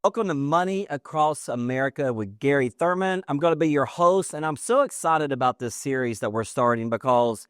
Welcome to Money Across America with Garry Thurman. I'm going to be your host, and I'm so excited about this series that we're starting because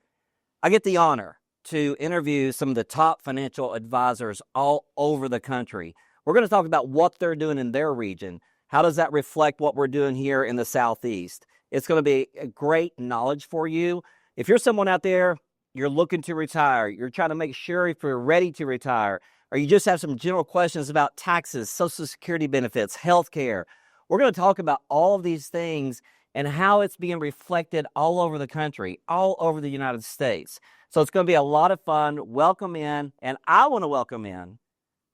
I get the honor to interview some of the top financial advisors all over the country. We're going to talk about what they're doing in their region. How does that reflect what we're doing here in the Southeast? It's going to be a great knowledge for you. If you're someone out there, you're looking to retire, you're trying to make sure if you're ready to retire, or you just have some general questions about taxes, Social Security benefits, health care, we're going to talk about all of these things and how it's being reflected all over the country, all over the United States. So it's going to be a lot of fun. Welcome in, and I want to welcome in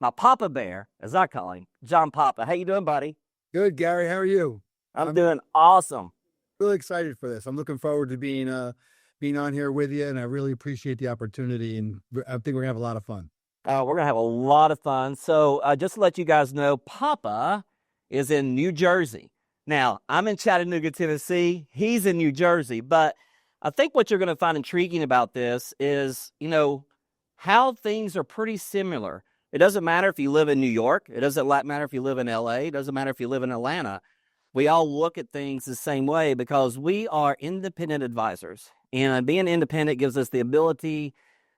my Papa Bear, as I call him, John Papa. How you doing, buddy? Good, Garry. How are you? I'm doing awesome. Really excited for this. I'm looking forward to being on here with you, and I really appreciate the opportunity, and I think we're going to have a lot of fun. We're going to have a lot of fun. So just to let you guys know, Papa is in New Jersey. Now, I'm in Chattanooga, Tennessee. He's in New Jersey. But I think what you're going to find intriguing about this is, how things are pretty similar. It doesn't matter if you live in New York. It doesn't matter if you live in LA. It doesn't matter if you live in Atlanta. We all look at things the same way because we are independent advisors. And being independent gives us the ability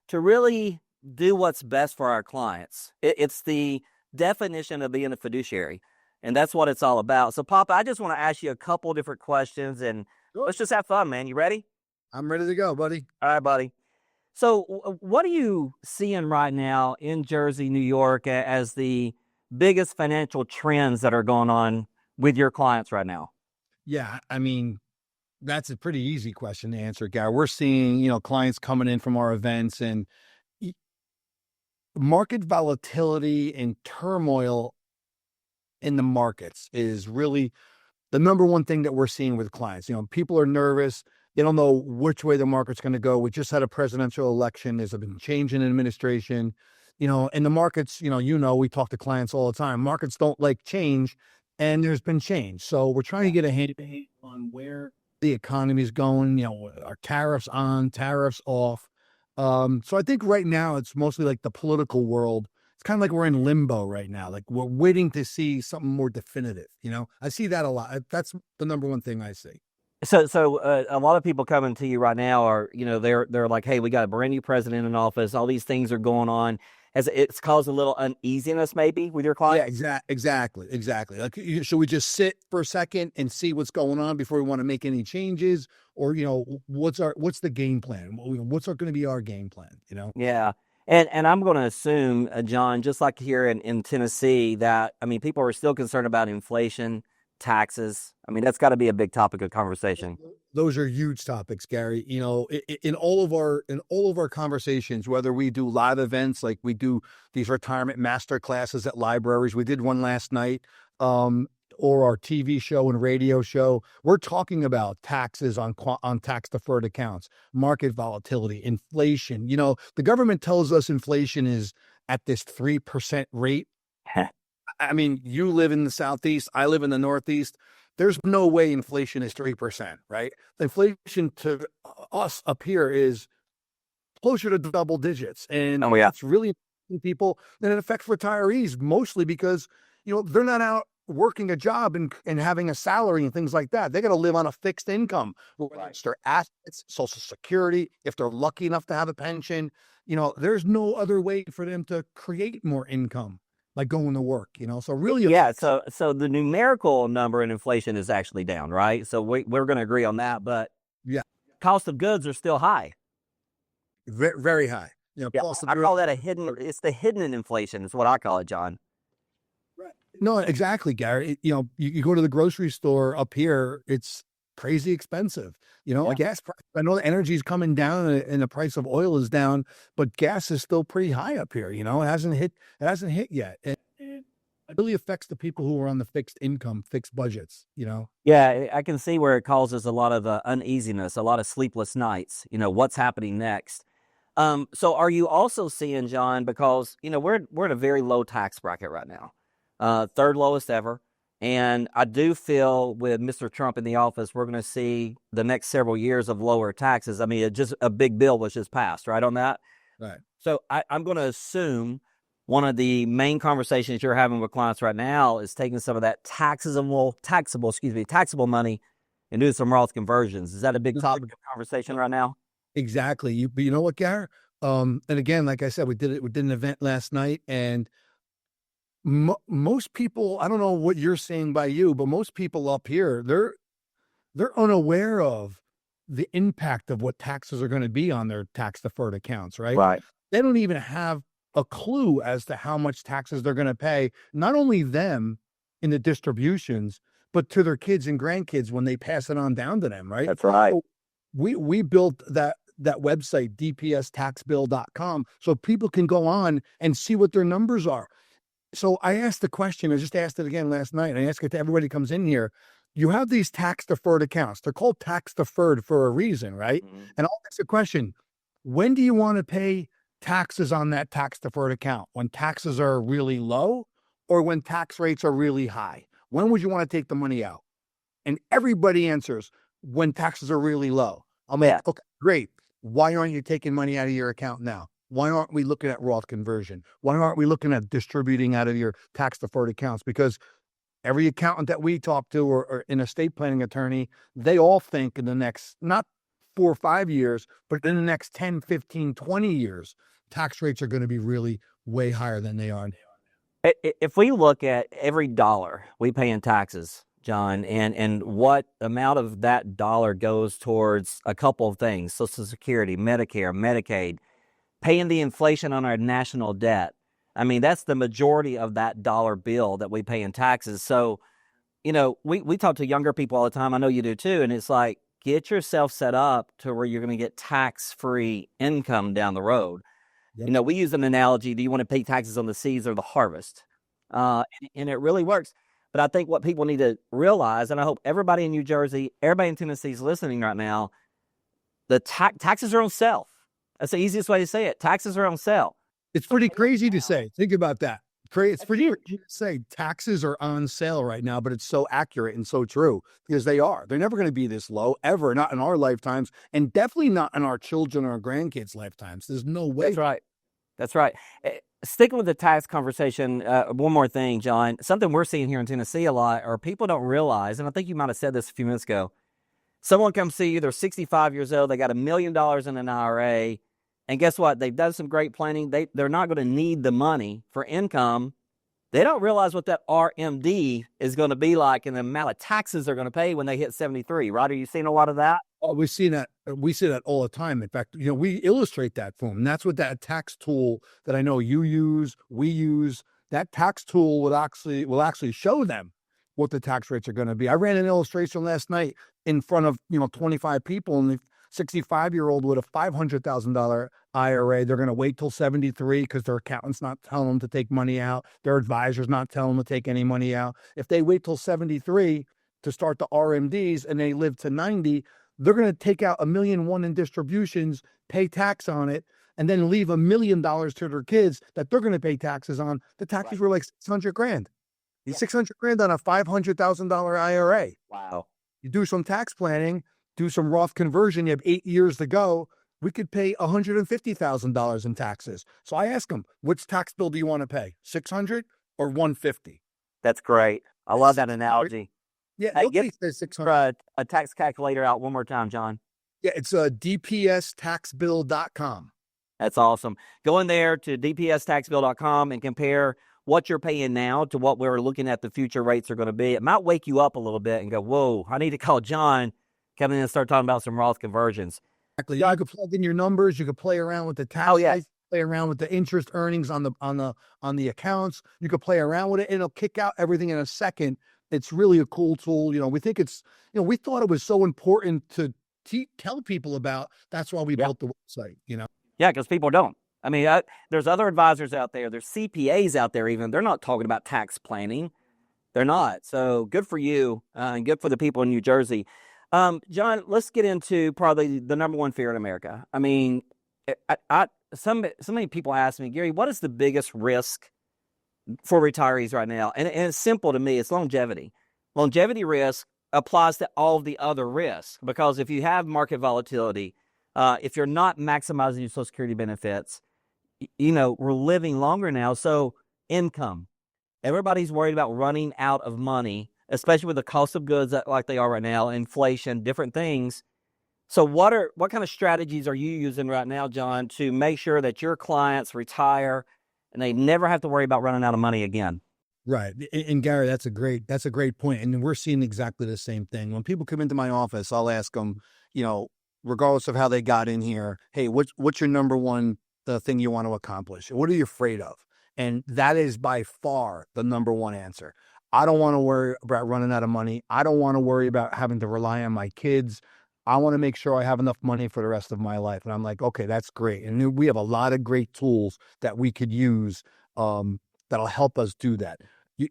to really do what's best for our clients. It's the definition of being a fiduciary, and that's what it's all about. So, Papa, I just want to ask you a couple different questions, and let's just have fun, man. You ready? I'm ready to go, buddy. All right, buddy. So, what are you seeing right now in Jersey, New York, as the biggest financial trends that are going on with your clients right now? Yeah, I mean, that's a pretty easy question to answer, Garry. We're seeing, clients coming in from our events, and market volatility and turmoil in the markets is really the number one thing that we're seeing with clients. People are nervous. They don't know which way the market's going to go. We just had a presidential election. There's been change in administration, and the markets, we talk to clients all the time. Markets don't like change, and there's been change. So we're trying to get a handle on where the economy is going. Are tariffs on, tariffs off? So I think right now it's mostly like the political world. It's kind of like we're in limbo right now. Like we're waiting to see something more definitive. I see that a lot. That's the number one thing I see. So a lot of people coming to you right now are, they're like, hey, we got a brand new president in office. All these things are going on. It's caused a little uneasiness maybe with your clients? Yeah, exactly. Like, should we just sit for a second and see what's going on before we want to make any changes? Or, what's the game plan? What's going to be our game plan? Yeah. And I'm going to assume, John, just like here in Tennessee, that, people are still concerned about inflation, taxes. That's got to be a big topic of conversation. Those are huge topics, Garry. In all of our conversations, whether we do live events, like we do these retirement master classes at libraries, we did one last night, or our TV show and radio show, we're talking about taxes on tax deferred accounts, market volatility, inflation. The government tells us inflation is at this 3% rate. You live in the Southeast, I live in the Northeast. There's no way inflation is 3%, right? Inflation to us up here is closer to double digits. And It's really important to people, and it affects retirees mostly because, they're not out working a job and having a salary and things like that. They got to live on a fixed income, whether it's their assets, Social Security, if they're lucky enough to have a pension. There's no other way for them to create more income, like going to work, so really. Yeah. So the numerical number in inflation is actually down, right? So we're going to agree on that, but yeah, cost of goods are still high. Very high. I call that it's the hidden inflation is what I call it, John. Right. No, exactly, Garry. You go to the grocery store up here, it's crazy expensive. Gas price. I know the energy is coming down and the price of oil is down, but gas is still pretty high up here. It hasn't hit yet. It really affects the people who are on the fixed income, fixed budgets. Yeah, I can see where it causes a lot of uneasiness, a lot of sleepless nights. What's happening next? So are you also seeing, John, because we're in a very low tax bracket right now, third lowest ever. And I do feel with Mr. Trump in the office, we're going to see the next several years of lower taxes. Just a big bill was just passed, right, on that? Right. So I'm going to assume one of the main conversations you're having with clients right now is taking some of that taxable money and doing some Roth conversions. Is that a big topic of conversation right now? Exactly. But you know what, Garrett? And again, like I said, we did an event last night, and most people, I don't know what you're seeing by you, but most people up here, they're unaware of the impact of what taxes are going to be on their tax deferred accounts, right? Right. They don't even have a clue as to how much taxes they're going to pay, not only them in the distributions, but to their kids and grandkids when they pass it on down to them, right? That's right. So we built that website, dpstaxbill.com, so people can go on and see what their numbers are. So I asked the question, I just asked it again last night. I asked it to everybody who comes in here. You have these tax deferred accounts. They're called tax deferred for a reason, right? Mm-hmm. And I'll ask the question, when do you want to pay taxes on that tax deferred account? When taxes are really low or when tax rates are really high? When would you want to take the money out? And everybody answers when taxes are really low. I'm like, okay, great. Why aren't you taking money out of your account now? Why aren't we looking at Roth conversion? Why aren't we looking at distributing out of your tax deferred accounts? Because every accountant that we talk to or an estate planning attorney, they all think in the next, not 4 or 5 years, but in the next 10, 15, 20 years, tax rates are going to be really way higher than they are now. If we look at every dollar we pay in taxes, John, and what amount of that dollar goes towards a couple of things, Social Security, Medicare, Medicaid, paying the inflation on our national debt. I mean, that's the majority of that dollar bill that we pay in taxes. So, we talk to younger people all the time. I know you do too. And it's like, get yourself set up to where you're going to get tax-free income down the road. Yep. We use an analogy. Do you want to pay taxes on the seeds or the harvest? And it really works. But I think what people need to realize, and I hope everybody in New Jersey, everybody in Tennessee is listening right now, the taxes are on self. That's the easiest way to say it. Taxes are on sale. It's pretty crazy to say. Think about that. It's pretty crazy to say taxes are on sale right now, but it's so accurate and so true because they are. They're never going to be this low ever, not in our lifetimes, and definitely not in our children or our grandkids' lifetimes. There's no way. That's right. Sticking with the tax conversation, one more thing, John. Something we're seeing here in Tennessee a lot, or people don't realize, and I think you might have said this a few minutes ago. Someone comes see you, they're 65 years old, they got $1 million in an IRA, and guess what? They've done some great planning. They're not going to need the money for income. They don't realize what that RMD is going to be like and the amount of taxes they're going to pay when they hit 73, right? Are you seeing a lot of that? Oh, we see that. We see that all the time. In fact, we illustrate that for them. And that's what that tax tool that I know you use, we use, that tax tool will actually show them what the tax rates are going to be. I ran an illustration last night in front of 25 people, and the 65-year-old with a $500,000 IRA, they're going to wait till 73 because their accountant's not telling them to take money out. Their advisor's not telling them to take any money out. If they wait till 73 to start the RMDs and they live to 90, they're going to take out $1.1 million in distributions, pay tax on it, and then leave $1 million to their kids that they're going to pay taxes on. The taxes were like $600,000. Yeah. $600,000 on a $500,000 IRA. Wow. You do some tax planning, do some Roth conversion. You have 8 years to go. We could pay $150,000 in taxes. So I ask them, which tax bill do you want to pay? $600 or $150? That's great. I love that analogy. Yeah, get $600. A tax calculator out one more time, John. Yeah, it's dpstaxbill.com. That's awesome. Go in there to dpstaxbill.com and compare what you're paying now to what we're looking at the future rates are going to be. It might wake you up a little bit and go, whoa, I need to call John, come in and start talking about some Roth conversions. Exactly. Yeah, you could plug in your numbers. You could play around with the tax. Oh, yes. Play around with the interest earnings on the accounts. You could play around with it, and it'll kick out everything in a second. It's really a cool tool. We think it's, we thought it was so important to tell people about. That's why we built the website, Yeah, because people don't. I mean, there's other advisors out there. There's CPAs out there even. They're not talking about tax planning. They're not. So good for you and good for the people in New Jersey. John, let's get into probably the number one fear in America. I mean, so many people ask me, Gary, what is the biggest risk for retirees right now? And it's simple to me. It's longevity. Longevity risk applies to all the other risks because if you have market volatility, if you're not maximizing your Social Security benefits, we're living longer now. So income, everybody's worried about running out of money, especially with the cost of goods like they are right now, inflation, different things. So what kind of strategies are you using right now, John, to make sure that your clients retire and they never have to worry about running out of money again? Right. And Gary, that's a great point. And we're seeing exactly the same thing. When people come into my office, I'll ask them, regardless of how they got in here, hey, what's your number one thing you want to accomplish? What are you afraid of? And that is by far the number one answer. I don't want to worry about running out of money. I don't want to worry about having to rely on my kids. I want to make sure I have enough money for the rest of my life. And I'm like, okay, that's great. And we have a lot of great tools that we could use that'll help us do that.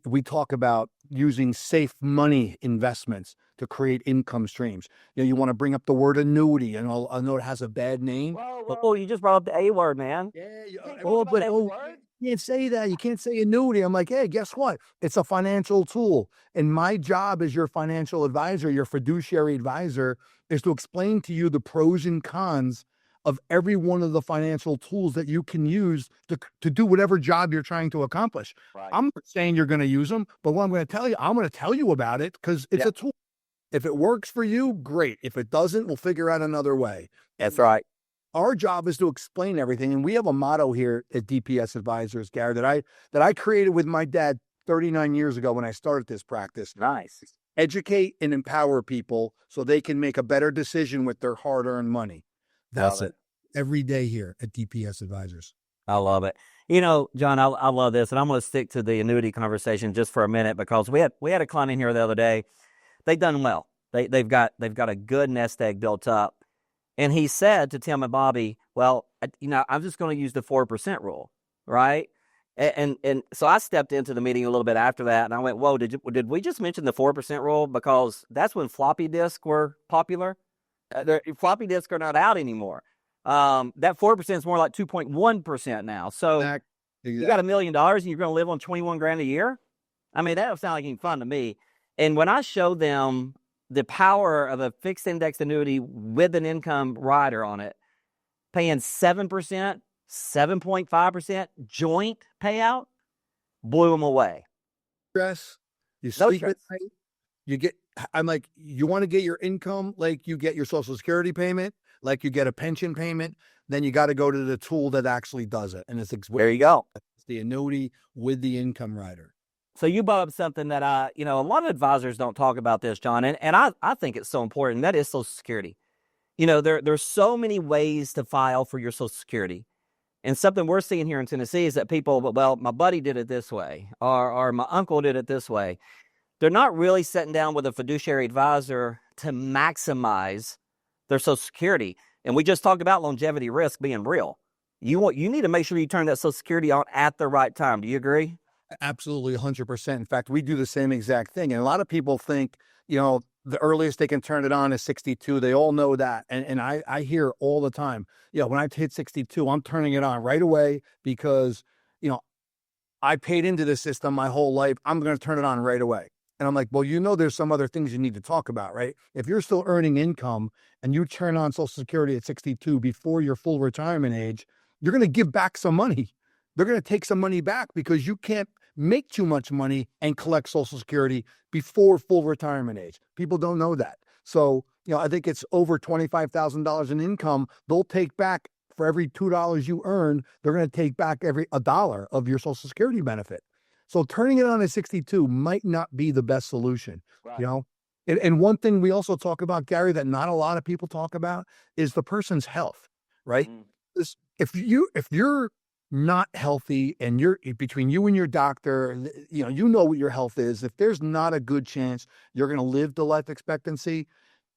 We talk about using safe money investments to create income streams. You want to bring up the word annuity, and I know it has a bad name. Whoa, you just brought up the A word, man. Yeah, You can't say that. You can't say annuity. I'm like, hey, guess what? It's a financial tool. And my job as your financial advisor, your fiduciary advisor, is to explain to you the pros and cons of every one of the financial tools that you can use to do whatever job you're trying to accomplish. Right. I'm not saying you're going to use them, but what I'm going to tell you, I'm going to tell you about it because it's a tool. If it works for you, great. If it doesn't, we'll figure out another way. That's right. Our job is to explain everything. And we have a motto here at DPS Advisors, Garry, that I created with my dad 39 years ago when I started this practice. Nice. Educate and empower people so they can make a better decision with their hard-earned money. That's it. Every day here at DPS Advisors. I love it. John, I love this, and I'm going to stick to the annuity conversation just for a minute because we had a client in here the other day. They've done well. They've got a good nest egg built up, and he said to Tim and Bobby, "Well, I'm just going to use the 4% rule, right?" And so I stepped into the meeting a little bit after that, and I went, "Whoa, did we just mention the 4% rule? Because that's when floppy disks were popular. Floppy disks are not out anymore." That 4% is more like 2.1% now. So you got $1 million and you're going to live on 21 grand a year. I mean, that don't sound like any fun to me. And when I show them the power of a fixed index annuity with an income rider on it, paying 7%, 7.5% joint payout, blew them away. Stress. You sleep at night. I'm like, you want to get your income like you get your Social Security payment, like you get a pension payment, then you got to go to the tool that actually does it. And there you go. It's the annuity with the income rider. So you brought up something that a lot of advisors don't talk about this, John, and I think it's so important. That is Social Security. There's so many ways to file for your Social Security. And something we're seeing here in Tennessee is that people, well, my buddy did it this way, or my uncle did it this way. They're not really sitting down with a fiduciary advisor to maximize their Social Security. And we just talked about longevity risk being real. You need to make sure you turn that Social Security on at the right time. Do you agree? Absolutely, 100%. In fact, we do the same exact thing. And a lot of people think, the earliest they can turn it on is 62. They all know that. And I hear all the time, when I hit 62, I'm turning it on right away because, I paid into the system my whole life. I'm going to turn it on right away. And I'm like, well, there's some other things you need to talk about, right? If you're still earning income and you turn on Social Security at 62 before your full retirement age, you're going to give back some money. They're going to take some money back because you can't make too much money and collect Social Security before full retirement age. People don't know that. So, I think it's over $25,000 in income. They'll take back for every $2 you earn, they're going to take back every $1 of your Social Security benefit. So turning it on at 62 might not be the best solution, right. And one thing we also talk about, Garry, that not a lot of people talk about is the person's health, right? If you're not healthy and you're between you and your doctor, you know what your health is. If there's not a good chance you're going to live to life expectancy,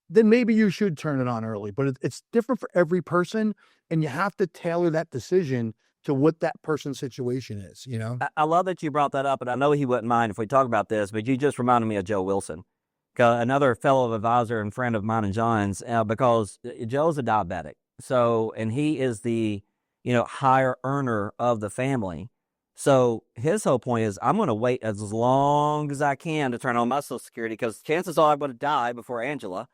then maybe you should turn it on early. But it's different for every person, and you have to tailor that decision to what that person's situation is, I love that you brought that up, and I know he wouldn't mind if we talk about this, but you just reminded me of Joe Wilson, another fellow advisor and friend of mine and John's, because Joe's a diabetic. So, and he is the, higher earner of the family. So his whole point is, I'm going to wait as long as I can to turn on my Social Security because chances are I'm going to die before Angela,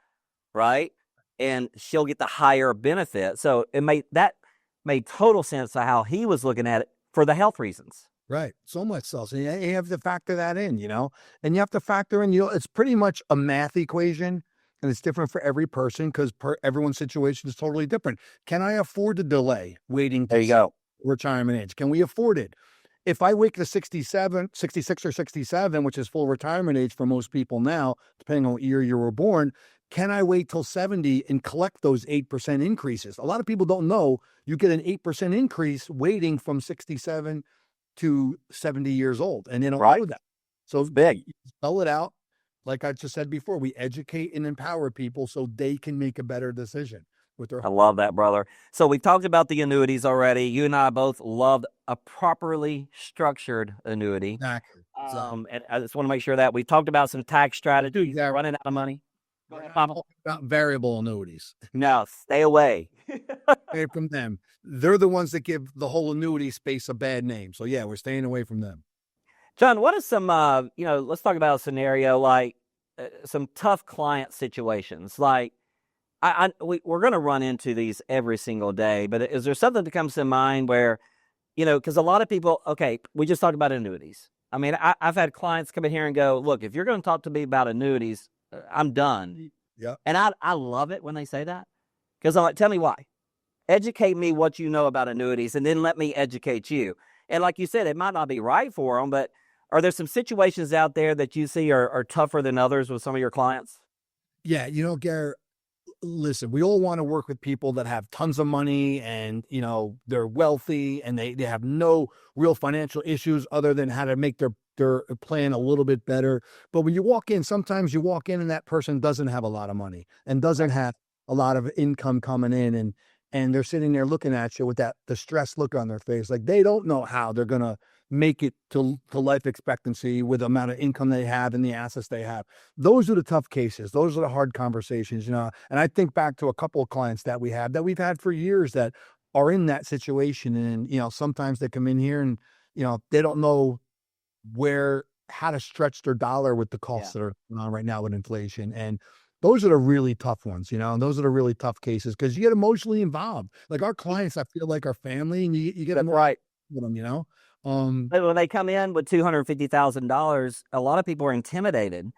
right? And she'll get the higher benefit. So made total sense to how he was looking at it for the health reasons. Right. So much so. So you have to factor that in, and you have to factor in, it's pretty much a math equation and it's different for every person because everyone's situation is totally different. Can I afford to delay waiting There to you go. retirement age? Can we afford it? If I wait to 67, 66 or 67, which is full retirement age for most people now, depending on what year you were born, can I wait till 70 and collect those 8% increases? A lot of people don't know you get an 8% increase waiting from 67 to 70 years old, and they don't know that. So it's big. Spell it out. Like I just said before, we educate and empower people so they can make a better decision with their. I love that, brother. So we talked about the annuities already. You and I both loved a properly structured annuity. Exactly. And I just want to make sure that we talked about some tax strategies. Yeah. Running out of money. Go ahead, Papa. About variable annuities. No, stay away. Stay from them. They're the ones that give the whole annuity space a bad name. So yeah, we're staying away from them. John, what is some, let's talk about a scenario like some tough client situations. Like, we're going to run into these every single day, but is there something that comes to mind where, because a lot of people, okay, we just talked about annuities. I mean, I've had clients come in here and go, look, if you're going to talk to me about annuities, I'm done. Yeah. And I love it when they say that, because I'm like, tell me why. Educate me what you know about annuities, and then let me educate you. And like you said, it might not be right for them, but are there some situations out there that you see are tougher than others with some of your clients? Yeah, Gary, listen, we all want to work with people that have tons of money and, they're wealthy and they have no real financial issues other than how to make their plan a little bit better. But when you walk in, sometimes you walk in and that person doesn't have a lot of money and doesn't have a lot of income coming in, and they're sitting there looking at you with the stressed look on their face. Like they don't know how they're going to make it to life expectancy with the amount of income they have and the assets they have. Those are the tough cases. Those are the hard conversations, And I think back to a couple of clients that we've had for years that are in that situation. And, sometimes they come in here and, they don't know how to stretch their dollar with the costs that are going on right now with inflation. And those are the really tough ones, and those are the really tough cases because you get emotionally involved. Like our clients, I feel like our family, and you get right with them, But when they come in with $250,000, a lot of people are intimidated,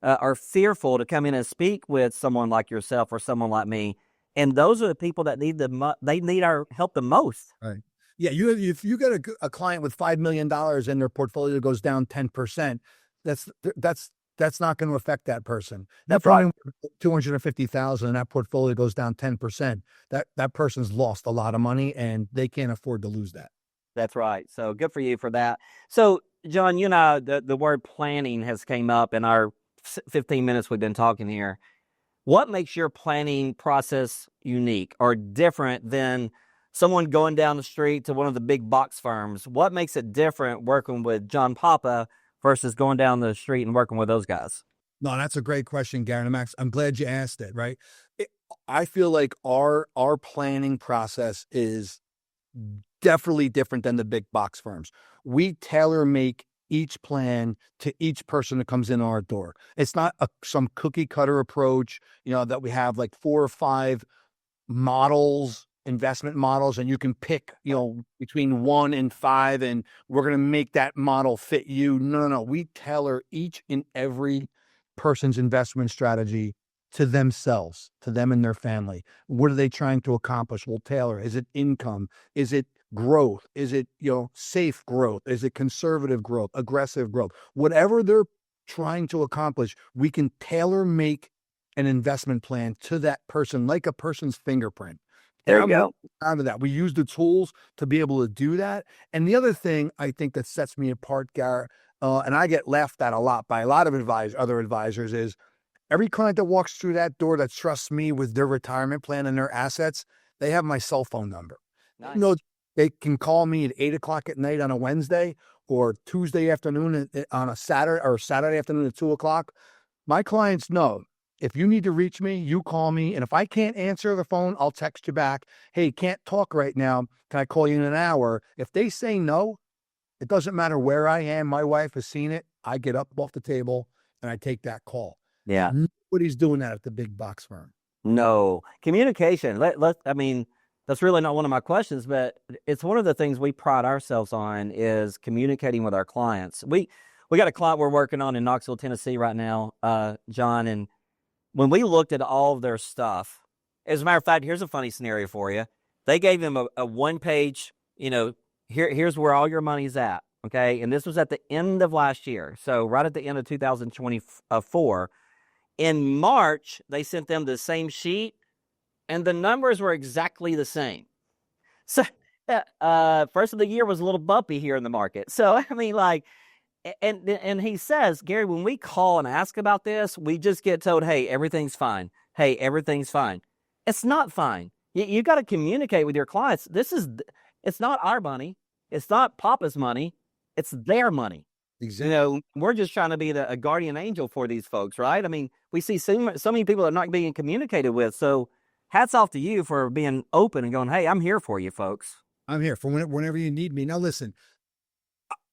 are fearful to come in and speak with someone like yourself or someone like me. And those are the people that they need our help the most. Right. Yeah. If you get a client with $5 million and their portfolio goes down 10%, that's not going to affect that person. That's right. 250,000 and that portfolio goes down 10%. That person's lost a lot of money and they can't afford to lose that. That's right. So good for you for that. So John, the word planning has came up in our 15 minutes we've been talking here. What makes your planning process unique or different than someone going down the street to one of the big box firms? What makes it different working with John Papa versus going down the street and working with those guys? No, that's a great question, Garry. Max, I'm glad you asked it, right? I feel like our planning process is definitely different than the big box firms. We tailor make each plan to each person that comes in our door. It's not some cookie cutter approach, that we have like 4 or 5 models, investment models, and you can pick, between 1 and 5, and we're going to make that model fit you. No. We tailor each and every person's investment strategy to themselves, to them and their family. What are they trying to accomplish? We'll tailor. Is it income? Is it growth? Is it, safe growth? Is it conservative growth, aggressive growth? Whatever they're trying to accomplish, we can tailor make an investment plan to that person, like a person's fingerprint. There you go. Out of that, we use the tools to be able to do that. And the other thing I think that sets me apart, Garry, and I get laughed at a lot by a lot of other advisors, is every client that walks through that door that trusts me with their retirement plan and their assets, they have my cell phone number. Nice. They can call me at 8:00 at night on a Wednesday or Tuesday afternoon on a Saturday, or Saturday afternoon at 2:00. My clients know if you need to reach me, you call me. And if I can't answer the phone, I'll text you back. Hey, can't talk right now. Can I call you in an hour? If they say no, it doesn't matter where I am. My wife has seen it. I get up off the table and I take that call. Yeah. Nobody's doing that at the big box firm. No. Communication. The that's really not one of my questions, but it's one of the things we pride ourselves on is communicating with our clients. We got a client we're working on in Knoxville, Tennessee right now, John, and when we looked at all of their stuff, as a matter of fact, here's a funny scenario for you. They gave him a one-page, here's where all your money's at, okay? And this was at the end of last year, so right at the end of 2024. In March, they sent them the same sheet, and the numbers were exactly the same. So first of the year was a little bumpy here in the market. So, I mean, like, and he says, Gary, when we call and ask about this, we just get told, hey, everything's fine. Hey, everything's fine. It's not fine. You got to communicate with your clients. It's not our money. It's not Papa's money. It's their money. Exactly. We're just trying to be a guardian angel for these folks, right? I mean, we see so many people that are not being communicated with. So hats off to you for being open and going, hey, I'm here for you, folks. I'm here for whenever you need me. Now, listen.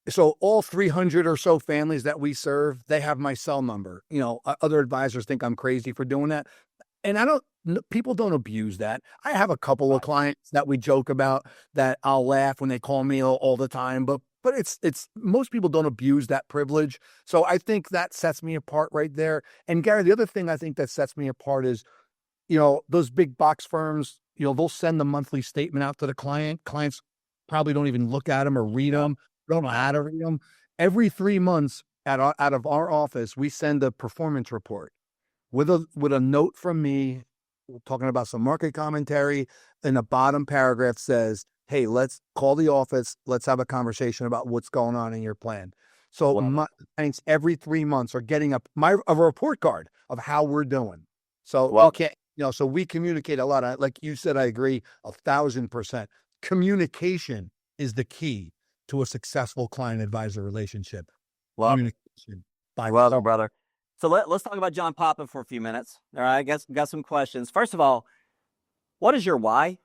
So all 300 or so families that we serve, they have my cell number. Other advisors think I'm crazy for doing that. And people don't abuse that. I have a couple of clients that we joke about that I'll laugh when they call me all the time, but it's most people don't abuse that privilege. So I think that sets me apart right there. And Gary, the other thing I think that sets me apart is, those big box firms, they'll send the monthly statement out to the client. Clients probably don't even look at them or read them. Don't know how to read them. Every 3 months out of our office, we send a performance report with a note from me talking about some market commentary. And the bottom paragraph says, hey, let's call the office. Let's have a conversation about what's going on in your plan. So my clients every 3 months are getting a report card of how we're doing. So so we communicate a lot. Like you said, I agree 1,000%. Communication is the key to a successful client-advisor relationship. Communication. Well, brother. So let's talk about John Papa for a few minutes. All right, I guess we got some questions. First of all, what is your why?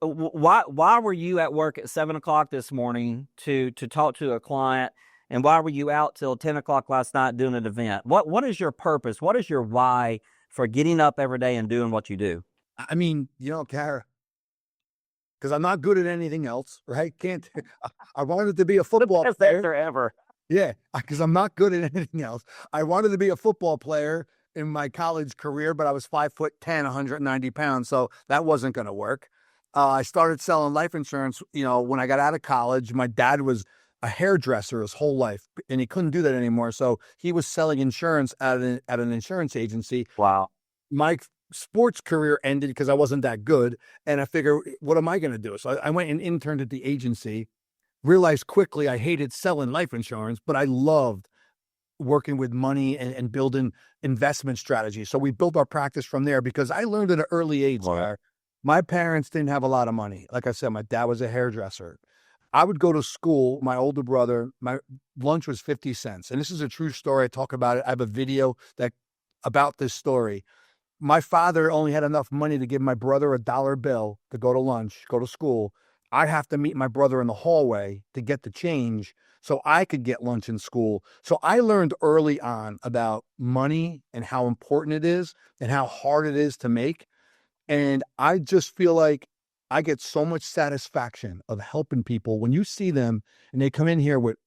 Why were you at work at 7 o'clock this morning to talk to a client, and why were you out till 10 o'clock last night doing an event? What is your purpose? What is your why for getting up every day and doing what you do? I mean, Kara, because I'm not good at anything else, right? I wanted to be a football Best player. answer ever. Yeah, because I'm not good at anything else. I wanted to be a football player in my college career, but I was 5'10", 190 pounds, so that wasn't going to work. I started selling life insurance, when I got out of college. My dad was a hairdresser his whole life, and he couldn't do that anymore, so he was selling insurance at an insurance agency. Wow. My sports career ended because I wasn't that good, and I figured, what am I going to do? So I went and interned at the agency. Realized quickly I hated selling life insurance, but I loved working with money and building investment strategies. So we built our practice from there because I learned at an early age. Right. My parents didn't have a lot of money. Like I said, my dad was a hairdresser. I would go to school. My older brother, my lunch was 50 cents. And this is a true story. I talk about it. I have a video about this story. My father only had enough money to give my brother a $1 bill to go to lunch, go to school. I have to meet my brother in the hallway to get the change so I could get lunch in school. So I learned early on about money and how important it is and how hard it is to make. And I just feel like I get so much satisfaction of helping people when you see them and they come in here with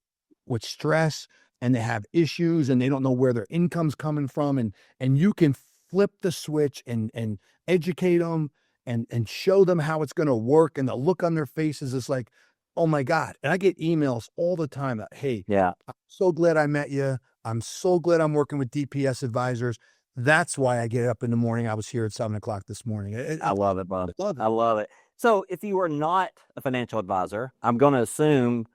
stress and they have issues and they don't know where their income's coming from. And you can flip the switch and educate them and show them how it's going to work. And the look on their faces is like, oh my God. And I get emails all the time that, hey, Yeah. I'm so glad I met you. I'm so glad I'm working with DPS advisors. That's why I get up in the morning. I was here at 7 o'clock this morning. I love it, brother. Love it. I love it. So if you were not a financial advisor, I'm going to assume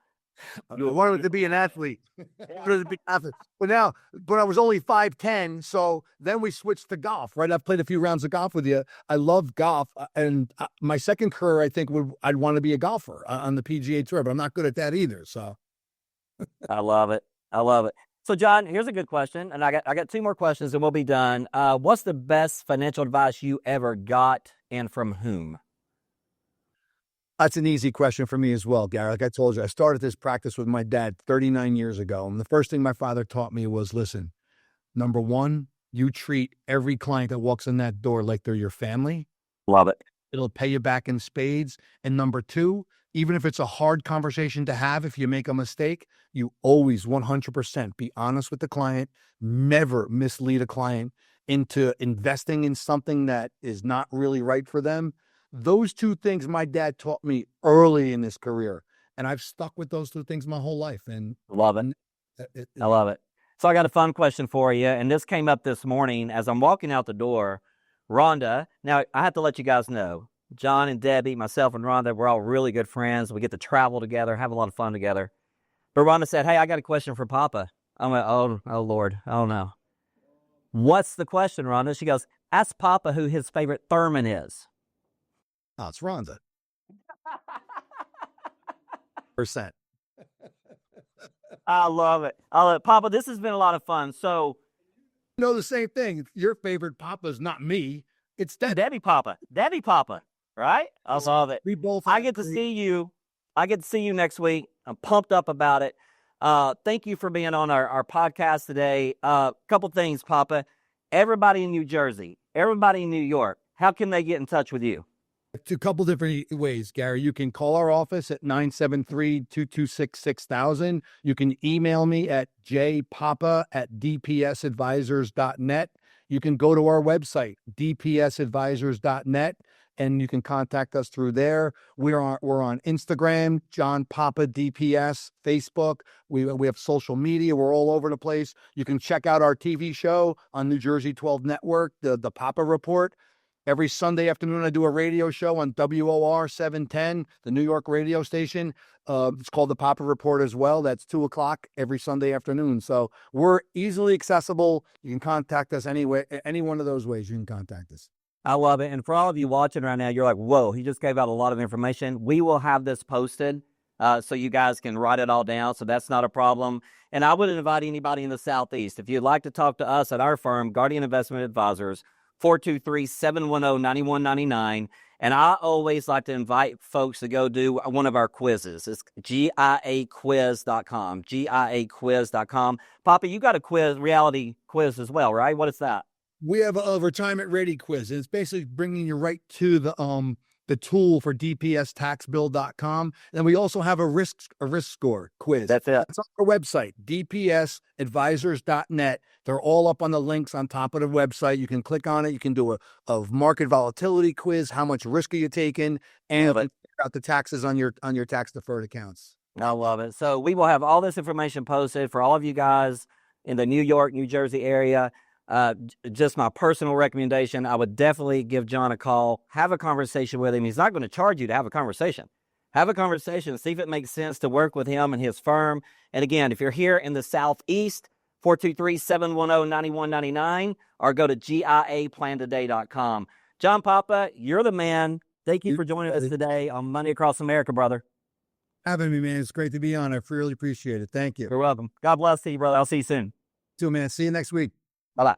I wanted to be an athlete. But I was only 5'10", so then we switched to golf, right? I've played a few rounds of golf with you. I love golf, and my second career, I think, I'd want to be a golfer on the PGA Tour, but I'm not good at that either, so. I love it. I love it. So, John, here's a good question, and I got 2 more questions, and we'll be done. What's the best financial advice you ever got, and from whom? That's an easy question for me as well, Gary. Like I told you, I started this practice with my dad 39 years ago. And the first thing my father taught me was, listen, number one, you treat every client that walks in that door like they're your family. Love it. It'll pay you back in spades. And number two, even if it's a hard conversation to have, if you make a mistake, you always 100% be honest with the client. Never mislead a client into investing in something that is not really right for them. Those two things my dad taught me early in his career. And I've stuck with those two things my whole life. And Love it. I love it. So I got a fun question for you. And this came up this morning as I'm walking out the door. Rhonda, now I have to let you guys know, John and Debbie, myself and Rhonda, we're all really good friends. We get to travel together, have a lot of fun together. But Rhonda said, hey, I got a question for Papa. I went, oh Lord, oh no. What's the question, Rhonda? She goes, ask Papa who his favorite Thurman is. Oh, it's Rhonda. Percent. I love it. I love it. Papa, this has been a lot of fun. So, The same thing. Your favorite Papa is not me. It's Debbie Papa, right? I love it. We both. I get to see you. I get to see you next week. I'm pumped up about it. Thank you for being on our podcast today. Couple things, Papa. Everybody in New Jersey, everybody in New York, how can they get in touch with you? A couple different ways, Gary. You can call our office at 973-226-6000. You can email me at jpapa@dpsadvisors.net. You can go to our website, dpsadvisors.net, and you can contact us through there. We're on Instagram, John Papa DPS, Facebook. We have social media. We're all over the place. You can check out our TV show on New Jersey 12 Network, the Papa Report. Every Sunday afternoon, I do a radio show on WOR 710, the New York radio station. It's called the Papa Report as well. That's 2 o'clock every Sunday afternoon. So we're easily accessible. You can contact us anyway. Any one of those ways you can contact us. I love it. And for all of you watching right now, you're like, whoa, he just gave out a lot of information. We will have this posted so you guys can write it all down. So that's not a problem. And I would invite anybody in the Southeast, if you'd like to talk to us at our firm, Guardian Investment Advisors, 423-710-9199. And I always like to invite folks to go do one of our quizzes. It's giaquiz.com, giaquiz.com. Papa, you got a reality quiz as well, right? What is that? We have a retirement ready quiz, and it's basically bringing you right to the tool for dpstaxbill.com. And then we also have a risk score quiz. That's it. It's on our website, dpsadvisors.net. They're all up on the links on top of the website. You can click on it. You can do a market volatility quiz. How much risk are you taking? And figure out the taxes on your tax deferred accounts. I love it. So we will have all this information posted for all of you guys in the New York, New Jersey area. Just my personal recommendation, I would definitely give John a call, have a conversation with him. He's not going to charge you to have a conversation. Have a conversation, see if it makes sense to work with him and his firm. And again, if you're here in the Southeast, 423-710-9199, or go to giaplantoday.com. John Papa, you're the man. Thank you for joining us today on Money Across America, brother. Having me, man. It's great to be on. I really appreciate it. Thank you. You're welcome. God bless you, brother. I'll see you soon. Too, man. See you next week. Bye-bye.